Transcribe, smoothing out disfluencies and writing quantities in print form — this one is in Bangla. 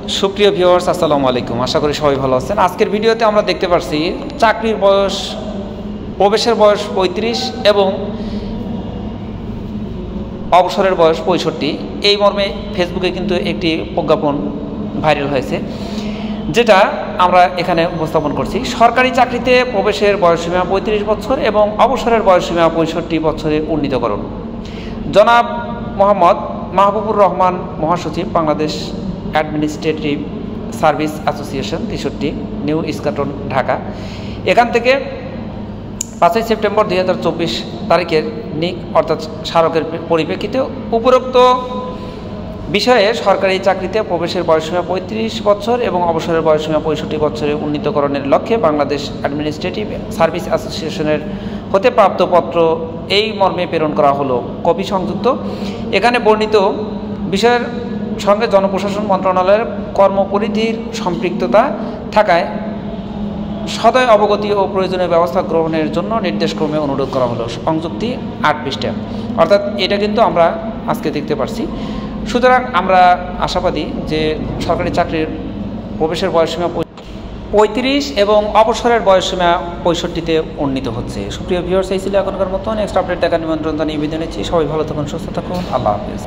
সুপ্রিয় ভিউয়ার্স, আসসালামু আলাইকুম। আশা করি সবাই ভালো আছেন। আজকের ভিডিওতে আমরা দেখতে পাচ্ছি চাকরির বয়স, প্রবেশের বয়স 35 এবং অবসরের বয়স 65। এই মর্মে ফেসবুকে কিন্তু একটি প্রজ্ঞাপন ভাইরাল হয়েছে, যেটা আমরা এখানে উপস্থাপন করছি। সরকারি চাকরিতে প্রবেশের বয়সসীমা 35 বছর এবং অবসরের বয়সসীমা 65 বছরে উন্নীতকরণ। জনাব মোহাম্মদ মাহবুবুর রহমান, মহাসচিব, Bangladesh administrative service association, 63, new Eskaton, Dhaka. এখান থেকে 5 সেপ্টেম্বর 2024 তারিখের নিক অর্থাৎ স্মারকের পরিপ্রেক্ষিতে উপরোক্ত বিষয়ে সরকারি চাকরিতে প্রবেশের বয়সসীমা 35 বছর এবং অবসরের বয়সসীমা 65 বছরে উন্নীতকরণের লক্ষ্যে বাংলাদেশ অ্যাডমিনিস্ট্রেটিভ সার্ভিস অ্যাসোসিয়েশনের হতে প্রাপ্ত পত্র এই মর্মে প্রেরণ করা হলো। কপি সংযুক্ত। এখানে বর্ণিত বিষয়ের সঙ্গে জনপ্রশাসন মন্ত্রণালয়ের কর্মপরিধির সম্পৃক্ততা থাকায় সদয় অবগতি ও প্রয়োজনীয় ব্যবস্থা গ্রহণের জন্য নির্দেশক্রমে অনুরোধ করা হলো। সংযুক্তি 8 পৃষ্ঠা। অর্থাৎ এটা কিন্তু আমরা আজকে দেখতে পাচ্ছি। সুতরাং আমরা আশাবাদী যে সরকারি চাকরির প্রবেশের বয়সসীমা 35 এবং অবসরের বয়সসীমা 65-তে উন্নীত হচ্ছে। সুপ্রিয় ভিউয়ার্স, এই ছিল এখনকার মতো। নেক্সট আপডেট দেখার নিমন্ত্রণ জানিয়ে বিদায় নিচ্ছি। সবাই ভালো থাকুন, সুস্থ থাকুন। আল্লাহ হাফেজ।